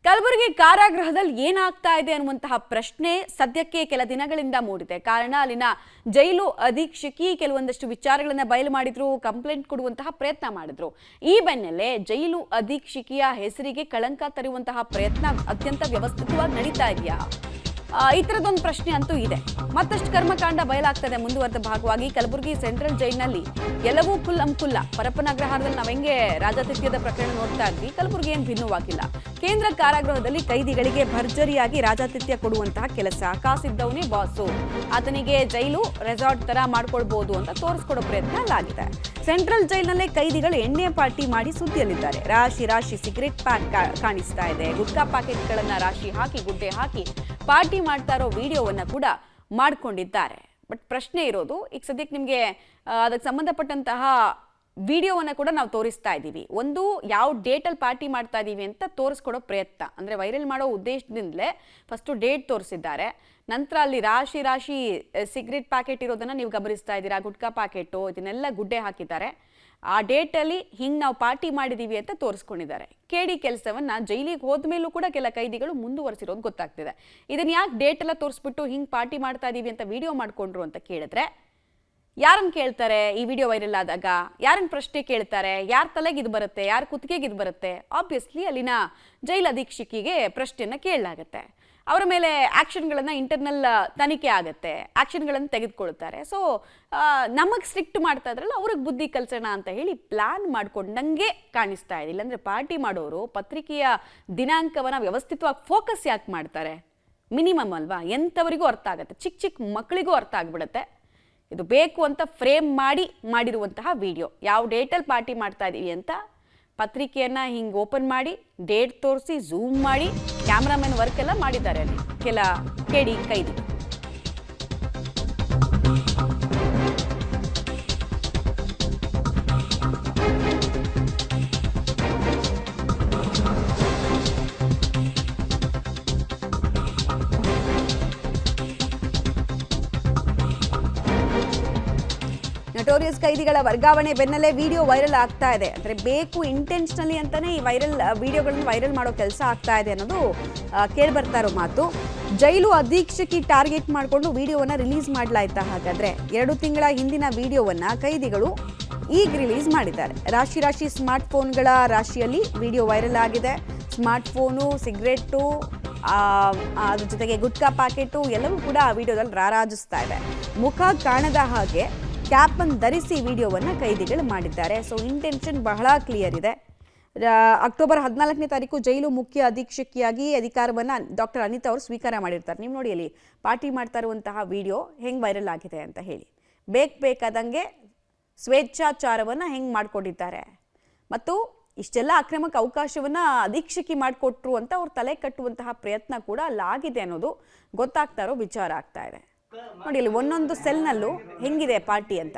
ಕಲಬುರಗಿ ಕಾರಾಗೃಹದಲ್ಲಿ ಏನಾಗ್ತಾ ಇದೆ ಅನ್ನುವಂತಹ ಪ್ರಶ್ನೆ ಸದ್ಯಕ್ಕೆ ಕೆಲ ದಿನಗಳಿಂದ ಮೂಡಿದೆ. ಕಾರಣ ಅಲ್ಲಿನ ಜೈಲು ಅಧೀಕ್ಷಕಿ ಕೆಲವೊಂದಷ್ಟು ವಿಚಾರಗಳನ್ನು ಬಯಲು ಮಾಡಿದ್ರು, ಕಂಪ್ಲೇಂಟ್ ಕೊಡುವಂತಹ ಪ್ರಯತ್ನ ಮಾಡಿದ್ರು. ಈ ಬೆನ್ನಲ್ಲೇ ಜೈಲು ಅಧೀಕ್ಷಕಿಯ ಹೆಸರಿಗೆ ಕಳಂಕ ತರುವಂತಹ ಪ್ರಯತ್ನ ಅತ್ಯಂತ ವ್ಯವಸ್ಥಿತವಾಗಿ ನಡೀತಾ ಇದೆಯಾ? ಈ ಥರದೊಂದು ಪ್ರಶ್ನೆ ಅಂತೂ ಇದೆ. ಮತ್ತಷ್ಟು ಕರ್ಮಕಾಂಡ ಬಯಲಾಗ್ತದೆ. ಮುಂದುವರೆದ ಭಾಗವಾಗಿ ಕಲಬುರಗಿ ಸೆಂಟ್ರಲ್ ಜೈಲಿನಲ್ಲಿ ಎಲ್ಲವೂ ಕುಲ್ಲಂಕುಲ್ಲ. ಪರಪ್ಪನಗ್ರಹಾರದಲ್ಲಿ ನಾವು ಹೆಂಗೆ ರಾಜಾತಿಥ್ಯದ ಪ್ರಕರಣ ನೋಡ್ತಾ ಇದ್ವಿ, ಕಲಬುರಗಿ ಏನು ಭಿನ್ನವಾಗಿಲ್ಲ. ಕೇಂದ್ರ ಕಾರಾಗೃಹದಲ್ಲಿ ಕೈದಿಗಳಿಗೆ ಭರ್ಜರಿಯಾಗಿ ರಾಜಾತಿಥ್ಯ ಕೊಡುವಂತಹ ಕೆಲಸ. ಕಾಸಿದ್ದವನೇ ಬಾಸು, ಆತನಿಗೆ ಜೈಲು ರೆಸಾರ್ಟ್ ತರ ಮಾಡ್ಕೊಳ್ಬಹುದು ಅಂತ ತೋರಿಸ್ಕೊಡೋ ಪ್ರಯತ್ನ ಅಲ್ಲಾಗಿದೆ. ಸೆಂಟ್ರಲ್ ಜೈಲಿನಲ್ಲೇ ಕೈದಿಗಳು ಎಣ್ಣೆ ಪಾರ್ಟಿ ಮಾಡಿ ಸುದ್ದಿಯಲ್ಲಿದ್ದಾರೆ. ರಾಶಿ ರಾಶಿ ಸಿಗರೆಟ್ ಪ್ಯಾಕ್ ಕಾಣಿಸ್ತಾ ಇದೆ. ಗುಟ್ಕಾ ಪ್ಯಾಕೆಟ್ಗಳನ್ನ ರಾಶಿ ಹಾಕಿ ಗುಡ್ಡೆ ಹಾಕಿ ಪಾರ್ಟಿ ಮಾಡ್ತಾ ಇರೋ ವಿಡಿಯೋವನ್ನ ಕೂಡ ಮಾಡ್ಕೊಂಡಿದ್ದಾರೆ. ಬಟ್ ಪ್ರಶ್ನೆ ಇರೋದು, ಈಗ ಸದ್ಯಕ್ಕೆ ನಿಮಗೆ ಅದಕ್ಕೆ ಸಂಬಂಧಪಟ್ಟಂತಹ ವಿಡಿಯೋವನ್ನ ಕೂಡ ನಾವು ತೋರಿಸ್ತಾ ಇದ್ದೀವಿ. ಒಂದು ಯಾವ ಡೇಟಲ್ಲಿ ಪಾರ್ಟಿ ಮಾಡ್ತಾ ಇದ್ದೀವಿ ಅಂತ ತೋರಿಸ್ಕೊಡೋ ಪ್ರಯತ್ನ, ಅಂದರೆ ವೈರಲ್ ಮಾಡೋ ಉದ್ದೇಶದಿಂದಲೇ ಫಸ್ಟು ಡೇಟ್ ತೋರಿಸಿದ್ದಾರೆ. ನಂತರ ಅಲ್ಲಿ ರಾಶಿ ರಾಶಿ ಸಿಗರೆಟ್ ಪ್ಯಾಕೆಟ್ ಇರೋದನ್ನ ನೀವು ಗಮನಿಸ್ತಾ ಇದ್ದೀರಾ. ಗುಟ್ಕಾ ಪ್ಯಾಕೆಟು ಇದನ್ನೆಲ್ಲ ಗುಡ್ಡೆ ಹಾಕಿದ್ದಾರೆ. ಆ ಡೇಟಲ್ಲಿ ಹಿಂಗೆ ನಾವು ಪಾರ್ಟಿ ಮಾಡಿದ್ದೀವಿ ಅಂತ ತೋರಿಸ್ಕೊಂಡಿದ್ದಾರೆ. ಕೇಡಿ ಕೆಲಸವನ್ನ ಜೈಲಿಗೆ ಹೋದ್ಮೇಲೂ ಕೂಡ ಕೆಲ ಕೈದಿಗಳು ಮುಂದುವರಿಸಿರೋದು ಗೊತ್ತಾಗ್ತಿದೆ. ಇದನ್ನ ಯಾಕೆ ಡೇಟ್ ಎಲ್ಲ ತೋರಿಸ್ಬಿಟ್ಟು ಹಿಂಗೆ ಪಾರ್ಟಿ ಮಾಡ್ತಾ ಇದ್ದೀವಿ ಅಂತ ವಿಡಿಯೋ ಮಾಡ್ಕೊಂಡ್ರು ಅಂತ ಕೇಳಿದ್ರೆ ಯಾರನ್ನು ಕೇಳ್ತಾರೆ? ಈ ವಿಡಿಯೋ ವೈರಲ್ ಆದಾಗ ಯಾರನ್ನು ಪ್ರಶ್ನೆ ಕೇಳ್ತಾರೆ? ಯಾರ ತಲೆಗೆ ಇದು ಬರುತ್ತೆ, ಯಾರ ಕುತ್ತಿಗೆಗೆ ಇದು ಬರುತ್ತೆ? ಆಬ್ವಿಯಸ್ಲಿ ಅಲ್ಲಿನ ಜೈಲು ಅಧೀಕ್ಷಕಿಗೆ ಪ್ರಶ್ನೆಯನ್ನು ಕೇಳಲಾಗತ್ತೆ. ಅವರ ಮೇಲೆ ಆ್ಯಕ್ಷನ್ಗಳನ್ನು ಇಂಟರ್ನಲ್ ತನಿಖೆ ಆಗುತ್ತೆ, ಆ್ಯಕ್ಷನ್ಗಳನ್ನು ತೆಗೆದುಕೊಳ್ತಾರೆ. ಸೊ ನಮಗೆ ಸ್ಟ್ರಿಕ್ಟ್ ಮಾಡ್ತಾ ಇದ್ರಲ್ಲ, ಅವ್ರಿಗೆ ಬುದ್ಧಿ ಕಲಿಸೋಣ ಅಂತ ಹೇಳಿ ಪ್ಲ್ಯಾನ್ ಮಾಡ್ಕೊಂಡಂಗೆ ಕಾಣಿಸ್ತಾ ಇದೆ. ಇಲ್ಲಾಂದರೆ ಪಾರ್ಟಿ ಮಾಡೋರು ಪತ್ರಿಕೆಯ ದಿನಾಂಕವನ್ನು ವ್ಯವಸ್ಥಿತವಾಗಿ ಫೋಕಸ್ ಯಾಕೆ ಮಾಡ್ತಾರೆ? ಮಿನಿಮಮ್ ಅಲ್ವಾ? ಎಂಥವರಿಗೂ ಅರ್ಥ ಆಗುತ್ತೆ, ಚಿಕ್ಕ ಚಿಕ್ಕ ಮಕ್ಕಳಿಗೂ ಅರ್ಥ ಆಗ್ಬಿಡುತ್ತೆ. ಇದು ಬೇಕು ಅಂತ ಫ್ರೇಮ್ ಮಾಡಿರುವಂತಹ ವಿಡಿಯೋ. ಯಾವ ಡೇಟಲ್ಲಿ ಪಾರ್ಟಿ ಮಾಡ್ತಾ ಇದ್ದೀವಿ ಅಂತ ಪತ್ರಿಕೆಯನ್ನು ಹಿಂಗೆ ಓಪನ್ ಮಾಡಿ ಡೇಟ್ ತೋರಿಸಿ ಝೂಮ್ ಮಾಡಿ ಕ್ಯಾಮ್ರಾಮನ್ ವರ್ಕ್ ಎಲ್ಲ ಮಾಡಿದ್ದಾರೆ ಅಲ್ಲಿ ಕೆಲ ಕೇಡಿ ಕೈದಿ. ನಟೋರಿಯಸ್ ಕೈದಿಗಳ ವರ್ಗಾವಣೆ ಬೆನ್ನಲ್ಲೇ ವಿಡಿಯೋ ವೈರಲ್ ಆಗ್ತಾ ಇದೆ. ಅಂದರೆ ಬೇಕು ಇಂಟೆನ್ಷನಲಿ ಅಂತಾನೆ ಈ ವಿಡಿಯೋಗಳನ್ನ ವೈರಲ್ ಮಾಡೋ ಕೆಲಸ ಆಗ್ತಾ ಇದೆ ಅನ್ನೋದು ಕೇಳಿಬರ್ತಾ ಇರೋ ಮಾತು. ಜೈಲು ಅಧೀಕ್ಷಕಿ ಟಾರ್ಗೆಟ್ ಮಾಡಿಕೊಂಡು ವಿಡಿಯೋವನ್ನು ರಿಲೀಸ್ ಮಾಡಲಾಯ್ತಾ? ಹಾಗಾದ್ರೆ 2 ತಿಂಗಳ ಹಿಂದಿನ ವಿಡಿಯೋವನ್ನು ಕೈದಿಗಳು ಈಗ ರಿಲೀಸ್ ಮಾಡಿದ್ದಾರೆ. ರಾಶಿ ರಾಶಿ ಸ್ಮಾರ್ಟ್ ಫೋನ್ಗಳ ರಾಶಿಯಲ್ಲಿ ವಿಡಿಯೋ ವೈರಲ್ ಆಗಿದೆ. ಸ್ಮಾರ್ಟ್ ಫೋನು, ಸಿಗರೆಟ್ಟು, ಅದ್ರ ಜೊತೆಗೆ ಗುಟ್ಕಾ ಪ್ಯಾಕೆಟು ಎಲ್ಲವೂ ಕೂಡ ಆ ವಿಡಿಯೋದಲ್ಲಿ ರಾರಾಜಿಸ್ತಾ ಇದೆ. ಮುಖ ಕಾಣದ ಹಾಗೆ ಕ್ಯಾಪ್ ಅನ್ನು ಧರಿಸಿ ವಿಡಿಯೋವನ್ನು ಕೈದಿಗಳು ಮಾಡಿದ್ದಾರೆ. ಸೊ ಇಂಟೆನ್ಷನ್ ಬಹಳ ಕ್ಲಿಯರ್ ಇದೆ. ಅಕ್ಟೋಬರ್ 14ನೇ ತಾರೀಕು ಜೈಲು ಮುಖ್ಯ ಅಧೀಕ್ಷಕಿಯಾಗಿ ಅಧಿಕಾರವನ್ನು ಡಾಕ್ಟರ್ ಅನಿತಾ ಅವರು ಸ್ವೀಕಾರ ಮಾಡಿರ್ತಾರೆ. ನೀವು ನೋಡಿ ಅಲ್ಲಿ ಪಾರ್ಟಿ ಮಾಡ್ತಾ ಇರುವಂತಹ ವಿಡಿಯೋ ಹೆಂಗೆ ವೈರಲ್ ಆಗಿದೆ ಅಂತ ಹೇಳಿ. ಬೇಕಾದಂಗೆ ಸ್ವೇಚ್ಛಾಚಾರವನ್ನು ಹೆಂಗೆ ಮಾಡಿಕೊಂಡಿದ್ದಾರೆ ಮತ್ತು ಇಷ್ಟೆಲ್ಲ ಅಕ್ರಮಕ್ಕೆ ಅವಕಾಶವನ್ನು ಅಧೀಕ್ಷಕಿ ಮಾಡಿಕೊಟ್ರು ಅಂತ ಅವ್ರು ತಲೆ ಕಟ್ಟುವಂತಹ ಪ್ರಯತ್ನ ಕೂಡ ಅಲ್ಲಾಗಿದೆ ಅನ್ನೋದು ಗೊತ್ತಾಗ್ತಾ ಇರೋ ವಿಚಾರ ಆಗ್ತಾ ಇದೆ. ನೋಡಿ ಅಲ್ಲಿ ಒಂದೊಂದು ಸೆಲ್ನಲ್ಲೂ ಹೆಂಗಿದೆ ಪಾರ್ಟಿ ಅಂತ.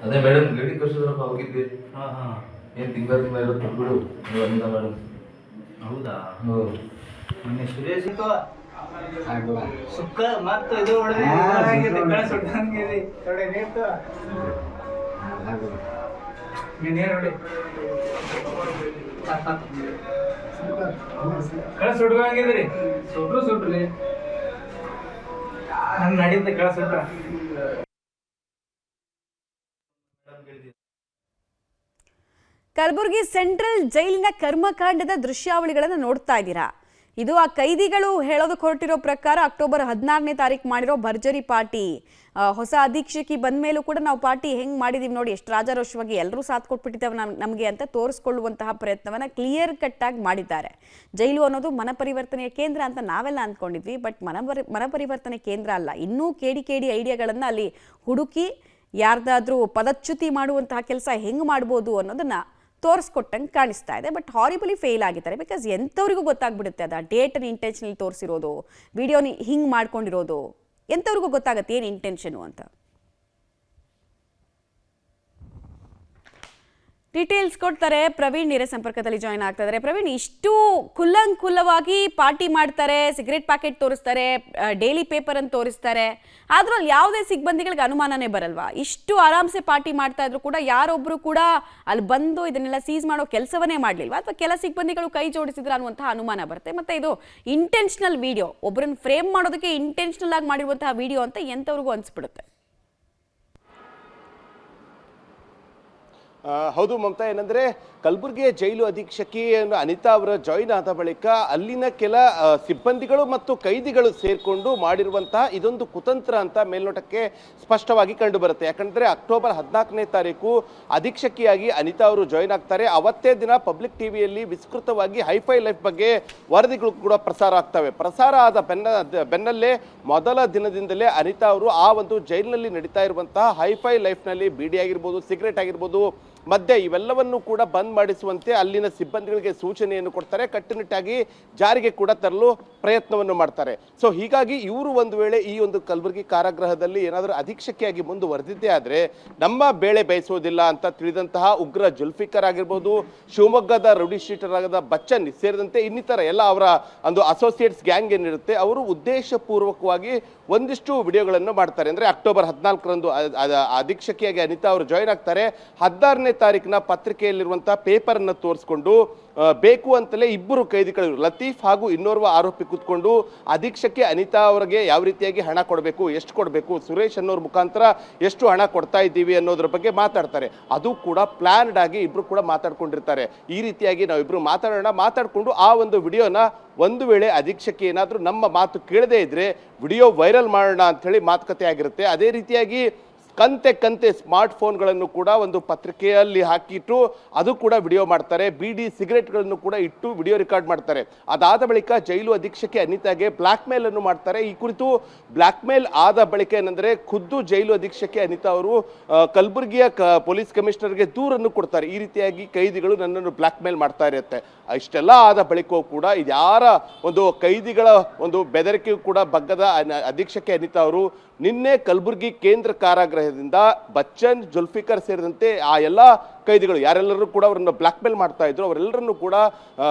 ಅದೇ ಮೇಡಮ್ ಲೇಡಿ ಕಳ್ಸಿದ್ರಪ್ಪ, ಹೋಗಿದ್ದೆ. ಏನು ತಿಂಗಳ ಇರುತ್ತೆ ಬಿಡು ಅಂದ ಮೇಡಮ್. ಹೌದಾ? ಮೊನ್ನೆ ಸುರೇಶ್ ಸುಕ್ಕ ಮತ್ತೆ ಇದು ನೋಡಿ ಕಳ ಸುಡ್ದಂಗಿದ್ರಿ. ಸುಡ್ರಿ ಹಂಗ ನಡೀತೆ ಕಳ ಸುಟ್ಟ. ಕಲಬುರಗಿ ಸೆಂಟ್ರಲ್ ಜೈಲಿನ ಕರ್ಮಕಾಂಡದ ದೃಶ್ಯಾವಳಿಗಳನ್ನು ನೋಡ್ತಾ ಇದ್ದೀರಾ. ಇದು ಆ ಕೈದಿಗಳು ಹೇಳೋದಕ್ಕೆ ಹೊರಟಿರೋ ಪ್ರಕಾರ ಅಕ್ಟೋಬರ್ 16ನೇ ತಾರೀಕು ಮಾಡಿರೋ ಭರ್ಜರಿ ಪಾರ್ಟಿ. ಹೊಸ ಅಧೀಕ್ಷಕಿ ಬಂದ ಮೇಲೂ ಕೂಡ ನಾವು ಪಾರ್ಟಿ ಹೆಂಗೆ ಮಾಡಿದೀವಿ ನೋಡಿ, ಎಷ್ಟು ರಾಜಾರೋಷವಾಗಿ ಎಲ್ಲರೂ ಸಾಥ್ ಕೊಟ್ಬಿಟ್ಟಿದ್ದೇವೆ ನಮಗೆ ಅಂತ ತೋರಿಸ್ಕೊಳ್ಳುವಂತಹ ಪ್ರಯತ್ನವನ್ನು ಕ್ಲಿಯರ್ ಕಟ್ಟಾಗಿ ಮಾಡಿದ್ದಾರೆ. ಜೈಲು ಅನ್ನೋದು ಮನಪರಿವರ್ತನೆಯ ಕೇಂದ್ರ ಅಂತ ನಾವೆಲ್ಲ ಅಂದ್ಕೊಂಡಿದ್ವಿ. ಬಟ್ ಮನಪರಿವರ್ತನೆ ಕೇಂದ್ರ ಅಲ್ಲ. ಇನ್ನೂ ಕೇಡಿ ಐಡಿಯಾಗಳನ್ನು ಅಲ್ಲಿ ಹುಡುಕಿ ಯಾರ್ದಾದ್ರೂ ಪದಚ್ಯುತಿ ಮಾಡುವಂತಹ ಕೆಲಸ ಹೆಂಗೆ ಮಾಡ್ಬೋದು ಅನ್ನೋದನ್ನು ತೋರಿಸ್ಕೊಟ್ಟಂಗೆ ಕಾಣಿಸ್ತಾ ಇದೆ. ಬಟ್ ಹಾರಿಬಲಿ ಫೇಲ್ ಆಗಿದ್ದಾರೆ. ಬಿಕಾಸ್ ಎಂಥವ್ರಿಗೂ ಗೊತ್ತಾಗ್ಬಿಡುತ್ತೆ ಅದು ಡೇಟನ್ನು ಇಂಟೆನ್ಷನಲಿ ತೋರಿಸಿರೋದು, ವಿಡಿಯೋನ ಹಿಂಗೆ ಮಾಡ್ಕೊಂಡಿರೋದು ಎಂಥವ್ರಿಗೂ ಗೊತ್ತಾಗುತ್ತೆ ಏನು ಇಂಟೆನ್ಷನು ಅಂತ. ಡೀಟೇಲ್ಸ್ ಕೊಡ್ತಾರೆ ಪ್ರವೀಣ್ ನೇರ ಸಂಪರ್ಕದಲ್ಲಿ ಜಾಯ್ನ್ ಆಗ್ತಾ ಇದ್ದಾರೆ. ಪ್ರವೀಣ್, ಇಷ್ಟು ಕುಲ್ಲಂಕುಲ್ಲವಾಗಿ ಪಾರ್ಟಿ ಮಾಡ್ತಾರೆ, ಸಿಗರೇಟ್ ಪ್ಯಾಕೆಟ್ ತೋರಿಸ್ತಾರೆ, ಡೈಲಿ ಪೇಪರ್ ಅಂತ ತೋರಿಸ್ತಾರೆ, ಆದ್ರೂ ಅಲ್ಲಿ ಯಾವುದೇ ಸಿಬ್ಬಂದಿಗಳಿಗೆ ಅನುಮಾನನೇ ಬರಲ್ವಾ? ಇಷ್ಟು ಆರಾಮ್ಸೆ ಪಾರ್ಟಿ ಮಾಡ್ತಾ ಇದ್ರು ಕೂಡ ಯಾರೊಬ್ರು ಕೂಡ ಅಲ್ಲಿ ಬಂದು ಇದನ್ನೆಲ್ಲ ಸೀಸ್ ಮಾಡೋ ಕೆಲಸವನ್ನೇ ಮಾಡ್ಲಿಲ್ವಾ, ಅಥವಾ ಕೆಲ ಸಿಬ್ಬಂದಿಗಳು ಕೈ ಜೋಡಿಸಿದ್ರ ಅನ್ನುವಂತಹ ಅನುಮಾನ ಬರುತ್ತೆ. ಮತ್ತೆ ಇದು ಇಂಟೆನ್ಷನಲ್ ವಿಡಿಯೋ, ಒಬ್ಬರನ್ನ ಫ್ರೇಮ್ ಮಾಡೋದಕ್ಕೆ ಇಂಟೆನ್ಷನಲ್ ಆಗಿ ಮಾಡಿರುವಂತಹ ವಿಡಿಯೋ ಅಂತ ಎಂತವ್ರಿಗೂ ಅನ್ಸ್ಬಿಡುತ್ತೆ. ಹೌದು ಮಮತಾ, ಏನಂದ್ರೆ ಕಲಬುರಗಿಯ ಜೈಲು ಅಧೀಕ್ಷಕಿ ಅನಿತಾ ಅವರ ಜಾಯಿನ್ ಆದ ಬಳಿಕ ಅಲ್ಲಿನ ಕೆಲ ಸಿಬ್ಬಂದಿಗಳು ಮತ್ತು ಕೈದಿಗಳು ಸೇರ್ಕೊಂಡು ಮಾಡಿರುವಂತಹ ಇದೊಂದು ಕುತಂತ್ರ ಅಂತ ಮೇಲ್ನೋಟಕ್ಕೆ ಸ್ಪಷ್ಟವಾಗಿ ಕಂಡು ಬರುತ್ತೆ. ಯಾಕಂದ್ರೆ ಅಕ್ಟೋಬರ್ 14ನೇ ತಾರೀಕು ಅಧೀಕ್ಷಕಿಯಾಗಿ ಅನಿತಾ ಅವರು ಜಾಯಿನ್ ಆಗ್ತಾರೆ. ಅವತ್ತೇ ದಿನ ಪಬ್ಲಿಕ್ ಟಿವಿಯಲ್ಲಿ ವಿಸ್ತೃತವಾಗಿ ಹೈಫೈ ಲೈಫ್ ಬಗ್ಗೆ ವರದಿಗಳು ಕೂಡ ಪ್ರಸಾರ ಆಗ್ತವೆ. ಪ್ರಸಾರ ಆದ ಬೆನ್ನಲ್ಲೇ ಮೊದಲ ದಿನದಿಂದಲೇ ಅನಿತಾ ಅವರು ಆ ಒಂದು ಜೈಲಿನಲ್ಲಿ ನಡೀತಾ ಇರುವಂತಹ ಹೈಫೈ ಲೈಫ್ನಲ್ಲಿ ಬೀಡಿ ಆಗಿರ್ಬೋದು, ಸಿಗರೇಟ್ ಆಗಿರ್ಬೋದು, ಮದ್ಯ ಇವೆಲ್ಲವನ್ನು ಕೂಡ ಬಂದ್ ಮಾಡಿಸುವಂತೆ ಅಲ್ಲಿನ ಸಿಬ್ಬಂದಿಗಳಿಗೆ ಸೂಚನೆಯನ್ನು ಕೊಡ್ತಾರೆ. ಕಟ್ಟುನಿಟ್ಟಾಗಿ ಜಾರಿಗೆ ಕೂಡ ತರಲು ಪ್ರಯತ್ನವನ್ನು ಮಾಡ್ತಾರೆ. ಸೊ ಹೀಗಾಗಿ ಇವರು ಒಂದು ವೇಳೆ ಈ ಒಂದು ಕಲಬುರಗಿ ಕಾರಾಗೃಹದಲ್ಲಿ ಏನಾದರೂ ಅಧೀಕ್ಷಕಿಯಾಗಿ ಮುಂದುವರೆದಿದ್ದೇ ಆದರೆ ನಮ್ಮ ಬೇಳೆ ಬೇಯಿಸೋದಿಲ್ಲ ಅಂತ ತಿಳಿದಂತಹ ಉಗ್ರ ಜುಲ್ಫಿಕರ್ ಆಗಿರ್ಬೋದು, ಶಿವಮೊಗ್ಗದ ರೌಡಿ ಶೀಟರ್ ಆಗದ ಬಚ್ಚನ್ ಸೇರಿದಂತೆ ಇನ್ನಿತರ ಎಲ್ಲ ಅವರ ಒಂದು ಅಸೋಸಿಯೇಟ್ಸ್ ಗ್ಯಾಂಗ್ ಏನಿರುತ್ತೆ, ಅವರು ಉದ್ದೇಶಪೂರ್ವಕವಾಗಿ ಒಂದಿಷ್ಟು ವಿಡಿಯೋಗಳನ್ನು ಮಾಡ್ತಾರೆ. ಅಂದರೆ ಅಕ್ಟೋಬರ್ 14ರಂದು ಅಧೀಕ್ಷಕಿಯಾಗಿ ಅನಿತಾ ಅವರು ಜಾಯಿನ್ ಆಗ್ತಾರೆ. 16ನೇ ತಾರೀಕಿನ ಪತ್ರಿಕೆಯಲ್ಲಿರುವಂತಹ ಪೇಪರ್ ಅನ್ನು ತೋರಿಸ್ಕೊಂಡು ಬೇಕು ಅಂತಲೇ ಇಬ್ಬರು ಕೈದಿಗಳು ಲತೀಫ್ ಹಾಗೂ ಇನ್ನೋರ್ವ ಆರೋಪಿ ಕೂತ್ಕೊಂಡು ಅಧೀಕ್ಷಕಿ ಅನಿತಾ ಅವರಿಗೆ ಯಾವ ರೀತಿಯಾಗಿ ಹಣ ಕೊಡಬೇಕು, ಎಷ್ಟು ಕೊಡಬೇಕು, ಸುರೇಶ್ ಅನ್ನೋರ ಮುಖಾಂತರ ಎಷ್ಟು ಹಣ ಕೊಡ್ತಾ ಇದ್ದೀವಿ ಅನ್ನೋದ್ರ ಬಗ್ಗೆ ಮಾತಾಡ್ತಾರೆ. ಅದು ಕೂಡ ಪ್ಲಾನ್ಡ್ ಆಗಿ ಇಬ್ರು ಕೂಡ ಮಾತಾಡ್ಕೊಂಡಿರ್ತಾರೆ. ಈ ರೀತಿಯಾಗಿ ನಾವಿಬ್ರು ಮಾತಾಡ್ಕೊಂಡು ಆ ಒಂದು ವಿಡಿಯೋನ ಒಂದು ವೇಳೆ ಅಧೀಕ್ಷಕಿ ಏನಾದರೂ ನಮ್ಮ ಮಾತು ಕೇಳದೇ ಇದ್ರೆ ವಿಡಿಯೋ ವೈರಲ್ ಮಾಡೋಣ ಅಂತ ಹೇಳಿ ಮಾತುಕತೆ ಆಗಿರುತ್ತೆ. ಅದೇ ರೀತಿಯಾಗಿ ಕಂತೆ ಸ್ಮಾರ್ಟ್ ಫೋನ್ಗಳನ್ನು ಕೂಡ ಒಂದು ಪತ್ರಿಕೆಯಲ್ಲಿ ಹಾಕಿಟ್ಟು ಅದು ಕೂಡ ವಿಡಿಯೋ ಮಾಡ್ತಾರೆ. ಬೀಡಿ ಸಿಗರೇಟ್ಗಳನ್ನು ಕೂಡ ಇಟ್ಟು ವಿಡಿಯೋ ರೆಕಾರ್ಡ್ ಮಾಡ್ತಾರೆ. ಅದಾದ ಬಳಿಕ ಜೈಲು ಅಧೀಕ್ಷಕಿ ಅನಿತಾಗೆ ಬ್ಲಾಕ್ ಮೇಲ್ ಅನ್ನು ಮಾಡ್ತಾರೆ. ಈ ಕುರಿತು ಬ್ಲಾಕ್ ಮೇಲ್ ಆದ ಬಳಿಕ ಏನಂದ್ರೆ ಖುದ್ದು ಜೈಲು ಅಧೀಕ್ಷಕಿ ಅನಿತಾ ಅವರು ಕಲಬುರಗಿಯ ಪೊಲೀಸ್ ಕಮಿಷನರ್ಗೆ ದೂರನ್ನು ಕೊಡ್ತಾರೆ. ಈ ರೀತಿಯಾಗಿ ಕೈದಿಗಳು ನನ್ನನ್ನು ಬ್ಲಾಕ್ ಮೇಲ್ ಮಾಡ್ತಾ ಇರುತ್ತೆ. ಇಷ್ಟೆಲ್ಲ ಆದ ಬಳಿಕವೂ ಕೂಡ ಯಾರ ಒಂದು ಕೈದಿಗಳ ಒಂದು ಬೆದರಿಕೆಯೂ ಕೂಡ ಬಗ್ಗದ ಅಧೀಕ್ಷಕಿ ಅನಿತಾ ಅವರು ನಿನ್ನೆ ಕಲಬುರಗಿ ಕೇಂದ್ರ ಕಾರಾಗೃಹದಿಂದ ಬಚ್ಚನ್, ಜುಲ್ಫಿಕರ್ ಸೇರಿದಂತೆ ಆ ಎಲ್ಲ ಕೈದಿಗಳು ಯಾರೆಲ್ಲರೂ ಕೂಡ ಅವರನ್ನು ಬ್ಲಾಕ್ ಮೇಲ್ ಮಾಡ್ತಾ ಇದ್ರು ಅವರೆಲ್ಲರನ್ನು ಕೂಡ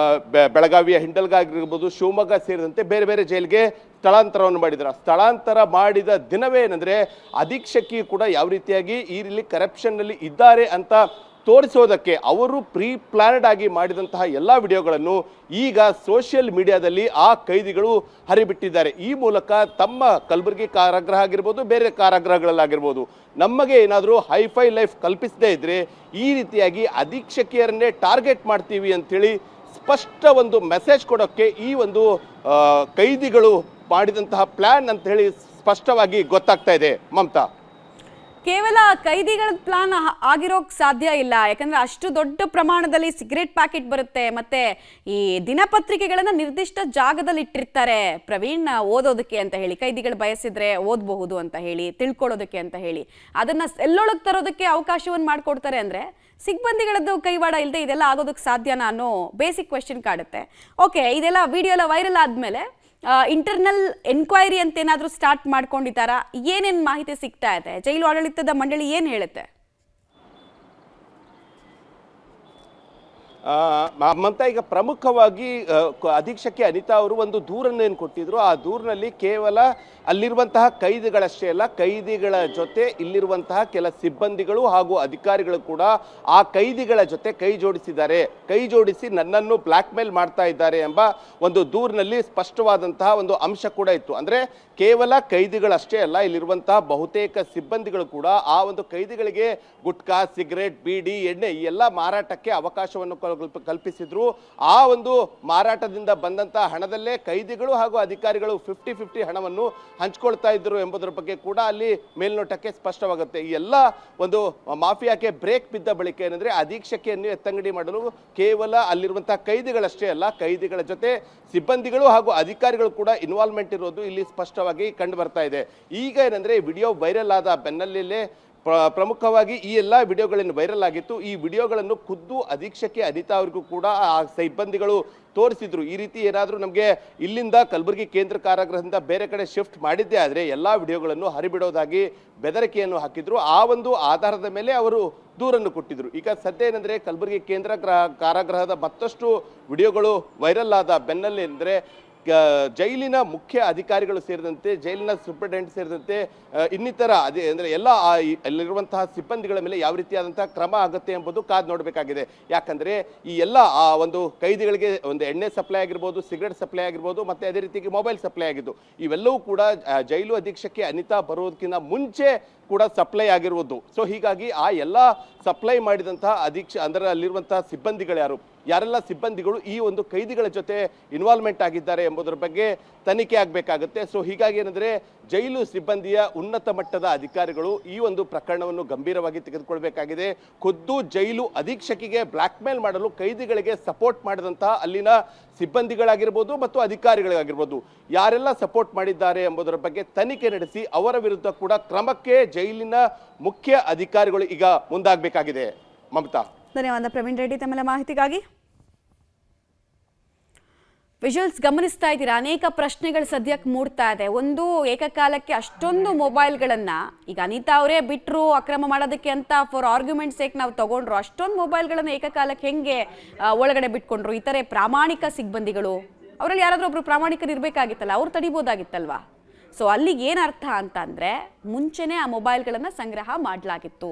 ಬೆಳಗಾವಿಯ ಹಿಂಡಲ್ಗ ಆಗಿರ್ಬೋದು, ಶಿವಮೊಗ್ಗ ಸೇರಿದಂತೆ ಬೇರೆ ಬೇರೆ ಜೈಲಿಗೆ ಸ್ಥಳಾಂತರವನ್ನು ಮಾಡಿದ್ರು. ಸ್ಥಳಾಂತರ ಮಾಡಿದ ದಿನವೇ ಏನಂದ್ರೆ ಅಧೀಕ್ಷಕಿ ಕೂಡ ಯಾವ ರೀತಿಯಾಗಿ ಈ ರೀತಿ ಕರಪ್ಷನ್ ನಲ್ಲಿ ಇದ್ದಾರೆ ಅಂತ ತೋರಿಸೋದಕ್ಕೆ ಅವರು ಪ್ರೀ ಪ್ಲಾನ್ಡ್ ಆಗಿ ಮಾಡಿದಂತಹ ಎಲ್ಲ ವಿಡಿಯೋಗಳನ್ನು ಈಗ ಸೋಷಿಯಲ್ ಮೀಡಿಯಾದಲ್ಲಿ ಆ ಕೈದಿಗಳು ಹರಿಬಿಟ್ಟಿದ್ದಾರೆ. ಈ ಮೂಲಕ ತಮ್ಮ ಕಲಬುರಗಿ ಕಾರಾಗೃಹ ಆಗಿರ್ಬೋದು, ಬೇರೆ ಕಾರಾಗೃಹಗಳಲ್ಲಾಗಿರ್ಬೋದು, ನಮಗೆ ಏನಾದರೂ ಹೈಫೈ ಲೈಫ್ ಕಲ್ಪಿಸದೇ ಇದ್ರೆ ಈ ರೀತಿಯಾಗಿ ಅಧೀಕ್ಷಕಿಯರನ್ನೇ ಟಾರ್ಗೆಟ್ ಮಾಡ್ತೀವಿ ಅಂತೇಳಿ ಸ್ಪಷ್ಟ ಒಂದು ಮೆಸೇಜ್ ಕೊಡೋಕ್ಕೆ ಈ ಒಂದು ಕೈದಿಗಳು ಮಾಡಿದಂತಹ ಪ್ಲಾನ್ ಅಂತ ಹೇಳಿ ಸ್ಪಷ್ಟವಾಗಿ ಗೊತ್ತಾಗ್ತಾ ಇದೆ ಮಮತಾ. ಕೇವಲ ಕೈದಿಗಳ ಪ್ಲಾನ್ ಆಗಿರೋಕ್ ಸಾಧ್ಯ ಇಲ್ಲ, ಯಾಕಂದ್ರೆ ಅಷ್ಟು ದೊಡ್ಡ ಪ್ರಮಾಣದಲ್ಲಿ ಸಿಗರೇಟ್ ಪ್ಯಾಕೆಟ್ ಬರುತ್ತೆ, ಮತ್ತೆ ಈ ದಿನಪತ್ರಿಕೆಗಳನ್ನ ನಿರ್ದಿಷ್ಟ ಜಾಗದಲ್ಲಿ ಇಟ್ಟಿರ್ತಾರೆ ಪ್ರವೀಣ್, ಓದೋದಕ್ಕೆ ಅಂತ ಹೇಳಿ, ಕೈದಿಗಳು ಬಯಸಿದ್ರೆ ಓದಬಹುದು ಅಂತ ಹೇಳಿ, ತಿಳ್ಕೊಳ್ಳೋದಕ್ಕೆ ಅಂತ ಹೇಳಿ, ಅದನ್ನ ಎಲ್ಲೊಳಗೆ ತರೋದಕ್ಕೆ ಅವಕಾಶವನ್ನು ಮಾಡಿಕೊಡ್ತಾರೆ. ಅಂದ್ರೆ ಸಿಬ್ಬಂದಿಗಳದ್ದು ಕೈವಾಡ ಇಲ್ಲದೆ ಇದೆಲ್ಲ ಆಗೋದಕ್ಕೆ ಸಾಧ್ಯನಾ ಅನ್ನೋ ಬೇಸಿಕ್ ಕ್ವೆಶ್ಚನ್ ಕಾಡುತ್ತೆ. ಓಕೆ, ಇದೆಲ್ಲ ವಿಡಿಯೋ ಎಲ್ಲ ವೈರಲ್ ಆದ್ಮೇಲೆ ಇಂಟರ್ನಲ್ ಎನ್ಕ್ವೈರಿ ಅಂತ ಏನಾದರೂ ಸ್ಟಾರ್ಟ್ ಮಾಡ್ಕೊಂಡಿದ್ದಾರಾ? ಏನೇನು ಮಾಹಿತಿ ಸಿಗ್ತಾ ಇದೆ? ಜೈಲು ಆಡಳಿತದ ಮಂಡಳಿ ಏನು ಹೇಳುತ್ತೆ? ಮಮತಾ, ಈಗ ಪ್ರಮುಖವಾಗಿ ಅಧೀಕ್ಷಕಿ ಅನಿತಾ ಅವರು ಒಂದು ದೂರನ್ನು ಏನು ಕೊಟ್ಟಿದ್ರು, ಆ ದೂರಿನಲ್ಲಿ ಕೇವಲ ಅಲ್ಲಿರುವಂತಹ ಕೈದಿಗಳಷ್ಟೇ ಅಲ್ಲ, ಕೈದಿಗಳ ಜೊತೆ ಇಲ್ಲಿರುವಂತಹ ಕೆಲ ಸಿಬ್ಬಂದಿಗಳು ಹಾಗೂ ಅಧಿಕಾರಿಗಳು ಕೂಡ ಆ ಕೈದಿಗಳ ಜೊತೆ ಕೈ ಜೋಡಿಸಿದ್ದಾರೆ, ಕೈ ಜೋಡಿಸಿ ನನ್ನನ್ನು ಬ್ಲಾಕ್ ಮೇಲ್ ಮಾಡ್ತಾ ಇದ್ದಾರೆ ಎಂಬ ಒಂದು ದೂರಿನಲ್ಲಿ ಸ್ಪಷ್ಟವಾದಂತಹ ಒಂದು ಅಂಶ ಕೂಡ ಇತ್ತು. ಅಂದ್ರೆ ಕೇವಲ ಕೈದಿಗಳಷ್ಟೇ ಅಲ್ಲ, ಇಲ್ಲಿರುವಂತಹ ಬಹುತೇಕ ಸಿಬ್ಬಂದಿಗಳು ಕೂಡ ಆ ಒಂದು ಕೈದಿಗಳಿಗೆ ಗುಟ್ಕಾ, ಸಿಗರೇಟ್, ಬೀಡಿ, ಎಣ್ಣೆ ಈ ಎಲ್ಲ ಮಾರಾಟಕ್ಕೆ ಅವಕಾಶವನ್ನು ಕಲ್ಪಿಸಿದ್ರು. ಆ ಒಂದು ಮಾರಾಟದಿಂದ ಬಂದಂತಹ ಹಣದಲ್ಲೇ ಕೈದಿಗಳು ಹಾಗೂ ಅಧಿಕಾರಿಗಳು 50-50 ಹಣವನ್ನು ಹಂಚ್ಕೊಳ್ತಾ ಇದ್ರು ಎಂಬುದರ ಬಗ್ಗೆ ಕೂಡ ಅಲ್ಲಿ ಮೇಲ್ನೋಟಕ್ಕೆ ಸ್ಪಷ್ಟವಾಗುತ್ತೆ. ಈ ಎಲ್ಲ ಒಂದು ಮಾಫಿಯಾಕ್ಕೆ ಬ್ರೇಕ್ ಬಿದ್ದ ಬಳಿಕ ಏನಂದ್ರೆ ಅಧೀಕ್ಷಕಿಯನ್ನು ಎತ್ತಂಗಡಿ ಮಾಡಲು ಕೇವಲ ಅಲ್ಲಿರುವಂತಹ ಕೈದಿಗಳಷ್ಟೇ ಅಲ್ಲ, ಕೈದಿಗಳ ಜೊತೆ ಸಿಬ್ಬಂದಿಗಳು ಹಾಗೂ ಅಧಿಕಾರಿಗಳು ಕೂಡ ಇನ್ವಾಲ್ವ್ಮೆಂಟ್ ಇರೋದು ಇಲ್ಲಿ ಸ್ಪಷ್ಟವಾಗಿ ಕಂಡು ಬರ್ತಾ ಇದೆ. ಈಗ ಏನಂದ್ರೆ ವಿಡಿಯೋ ವೈರಲ್ ಆದ ಬೆನ್ನಲ್ಲೇ ಪ್ರಮುಖವಾಗಿ ಈ ಎಲ್ಲ ವಿಡಿಯೋಗಳನ್ನು ವೈರಲ್ ಆಗಿತ್ತು. ಈ ವಿಡಿಯೋಗಳನ್ನು ಖುದ್ದು ಅಧೀಕ್ಷಕಿ ಅನಿತಾ ಅವರಿಗೂ ಕೂಡ ಆ ಸಿಬ್ಬಂದಿಗಳು ತೋರಿಸಿದ್ರು. ಈ ರೀತಿ ಏನಾದರೂ ನಮಗೆ ಇಲ್ಲಿಂದ ಕಲಬುರಗಿ ಕೇಂದ್ರ ಕಾರಾಗೃಹದಿಂದ ಬೇರೆ ಕಡೆ ಶಿಫ್ಟ್ ಮಾಡಿದ್ದೇ ಆದರೆ ಎಲ್ಲ ವಿಡಿಯೋಗಳನ್ನು ಹರಿಬಿಡೋದಾಗಿ ಬೆದರಿಕೆಯನ್ನು ಹಾಕಿದ್ರು. ಆ ಒಂದು ಆಧಾರದ ಮೇಲೆ ಅವರು ದೂರನ್ನು ಕೊಟ್ಟಿದ್ರು. ಈಗ ಸದ್ಯ ಏನಂದರೆ ಕಲಬುರಗಿ ಕೇಂದ್ರ ಕಾರಾಗೃಹದ ಮತ್ತಷ್ಟು ವಿಡಿಯೋಗಳು ವೈರಲ್ ಆದ ಬೆನ್ನಲ್ಲೇ ಅಂದರೆ ಜೈಲಿನ ಮುಖ್ಯ ಅಧಿಕಾರಿಗಳು ಸೇರಿದಂತೆ ಜೈಲಿನ ಸೂಪರಿಂಟೆಂಡೆಂಟ್ ಸೇರಿದಂತೆ ಇನ್ನಿತರ ಅಂದರೆ ಎಲ್ಲ ಅಲ್ಲಿರುವಂತಹ ಸಿಬ್ಬಂದಿಗಳ ಮೇಲೆ ಯಾವ ರೀತಿಯಾದಂತಹ ಕ್ರಮ ಆಗುತ್ತೆ ಎಂಬುದು ಕಾದು ನೋಡಬೇಕಾಗಿದೆ. ಯಾಕಂದರೆ ಈ ಎಲ್ಲ ಆ ಒಂದು ಕೈದಿಗಳಿಗೆ ಒಂದು ಎಣ್ಣೆ ಸಪ್ಲೈ ಆಗಿರ್ಬೋದು, ಸಿಗರೆಟ್ ಸಪ್ಲೈ ಆಗಿರ್ಬೋದು, ಮತ್ತು ಅದೇ ರೀತಿಗೆ ಮೊಬೈಲ್ ಸಪ್ಲೈ ಆಗಿದ್ದು ಇವೆಲ್ಲವೂ ಕೂಡ ಜೈಲು ಅಧೀಕ್ಷಕಿ ಅನಿತಾ ಬರೋದಕ್ಕಿಂತ ಮುಂಚೆ ಕೂಡ ಸಪ್ಲೈ ಆಗಿರುವುದು. ಸೊ ಹೀಗಾಗಿ ಆ ಎಲ್ಲ ಸಪ್ಲೈ ಮಾಡಿದಂತಹ ಅಂದರೆ ಅಲ್ಲಿರುವಂತಹ ಸಿಬ್ಬಂದಿಗಳು ಯಾರೆಲ್ಲ ಸಿಬ್ಬಂದಿಗಳು ಈ ಒಂದು ಕೈದಿಗಳ ಜೊತೆ ಇನ್ವಾಲ್ವ್ಮೆಂಟ್ ಆಗಿದ್ದಾರೆ ಎಂಬುದರ ಬಗ್ಗೆ ತನಿಖೆ ಆಗಬೇಕಾಗುತ್ತೆ. ಸೊ ಹೀಗಾಗಿ ಏನಂದರೆ ಜೈಲು ಸಿಬ್ಬಂದಿಯ ಉನ್ನತ ಮಟ್ಟದ ಅಧಿಕಾರಿಗಳು ಈ ಒಂದು ಪ್ರಕರಣವನ್ನು ಗಂಭೀರವಾಗಿ ತೆಗೆದುಕೊಳ್ಬೇಕಾಗಿದೆ. ಖುದ್ದು ಜೈಲು ಅಧೀಕ್ಷಕಿಗೆ ಬ್ಲ್ಯಾಕ್ ಮೇಲ್ ಮಾಡಲು ಕೈದಿಗಳಿಗೆ ಸಪೋರ್ಟ್ ಮಾಡಿದಂತಹ ಅಲ್ಲಿನ ಸಿಬ್ಬಂದಿಗಳಾಗಿರ್ಬೋದು ಮತ್ತು ಅಧಿಕಾರಿಗಳಾಗಿರ್ಬೋದು ಯಾರೆಲ್ಲ ಸಪೋರ್ಟ್ ಮಾಡಿದ್ದಾರೆ ಎಂಬುದರ ಬಗ್ಗೆ ತನಿಖೆ ನಡೆಸಿ ಅವರ ವಿರುದ್ಧ ಕೂಡ ಕ್ರಮಕ್ಕೆ ಜೈಲಿನ ಮುಖ್ಯ ಅಧಿಕಾರಿಗಳು ಈಗ ಮುಂದಾಗಬೇಕಾಗಿದೆ. ಮಮತಾ. ಧನ್ಯವಾದ ಪ್ರವೀಣ್ ರೆಡ್ಡಿ ತಮ್ಮೆಲ್ಲ ಮಾಹಿತಿಗಾಗಿ. ವಿಜುವಲ್ಸ್ ಗಮನಿಸ್ತಾ ಇದ್ದೀರಾ, ಅನೇಕ ಪ್ರಶ್ನೆಗಳು ಸದ್ಯಕ್ಕೆ ಮೂಡ್ತಾ ಇದೆ. ಒಂದು, ಏಕಕಾಲಕ್ಕೆ ಅಷ್ಟೊಂದು ಮೊಬೈಲ್ಗಳನ್ನು ಈಗ ಅನಿತಾ ಅವರೇ ಬಿಟ್ಟರು ಅಕ್ರಮ ಮಾಡೋದಕ್ಕೆ ಅಂತ ಫಾರ್ ಆರ್ಗ್ಯುಮೆಂಟ್ ಸೇಕ್ ನಾವು ತಗೊಂಡ್ರು, ಅಷ್ಟೊಂದು ಮೊಬೈಲ್ಗಳನ್ನು ಏಕಕಾಲಕ್ಕೆ ಹೆಂಗೆ ಒಳಗಡೆ ಬಿಟ್ಕೊಂಡ್ರು? ಇತರೆ ಪ್ರಾಮಾಣಿಕ ಸಿಬ್ಬಂದಿಗಳು ಅವರಲ್ಲಿ ಯಾರಾದರೂ ಒಬ್ರು ಪ್ರಾಮಾಣಿಕರು ಇರಬೇಕಾಗಿತ್ತಲ್ಲ, ಅವ್ರು ತಡಿಬೋದಾಗಿತ್ತಲ್ವಾ? ಸೊ ಅಲ್ಲಿಗೆ ಏನು ಅರ್ಥ ಅಂತಂದರೆ ಮುಂಚೆನೇ ಆ ಮೊಬೈಲ್ಗಳನ್ನು ಸಂಗ್ರಹ ಮಾಡಲಾಗಿತ್ತು.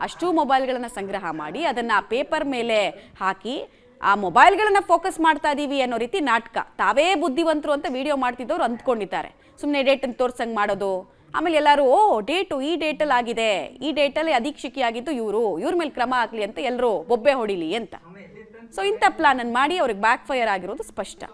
ಅಷ್ಟು ಮೊಬೈಲ್ಗಳನ್ನು ಸಂಗ್ರಹ ಮಾಡಿ ಅದನ್ನು ಪೇಪರ್ ಮೇಲೆ ಹಾಕಿ ಆ ಮೊಬೈಲ್ಗಳನ್ನು ಫೋಕಸ್ ಮಾಡ್ತಾ ಇದ್ದೀವಿ ಅನ್ನೋ ರೀತಿ ನಾಟಕ, ತಾವೇ ಬುದ್ಧಿವಂತರು ಅಂತ ವಿಡಿಯೋ ಮಾಡ್ತಿದ್ದವ್ರು ಅಂದ್ಕೊಂಡಿದ್ದಾರೆ. ಸುಮ್ಮನೆ ಡೇಟನ್ನು ತೋರ್ಸಂಗೆ ಮಾಡೋದು, ಆಮೇಲೆ ಎಲ್ಲರೂ ಡೇಟು ಈ ಡೇಟಲ್ಲಿ ಆಗಿದೆ, ಈ ಡೇಟಲ್ಲಿ ಅಧೀಕ್ಷಕಿ ಆಗಿದ್ದು ಇವ್ರ ಮೇಲೆ ಕ್ರಮ ಆಗಲಿ ಅಂತ ಎಲ್ಲರೂ ಬೊಬ್ಬೆ ಹೊಡಿಲಿ ಅಂತ. ಸೊ ಇಂಥ ಪ್ಲಾನನ್ನು ಮಾಡಿ ಅವ್ರಿಗೆ ಬ್ಯಾಕ್ ಫೈರ್ ಆಗಿರೋದು ಸ್ಪಷ್ಟ.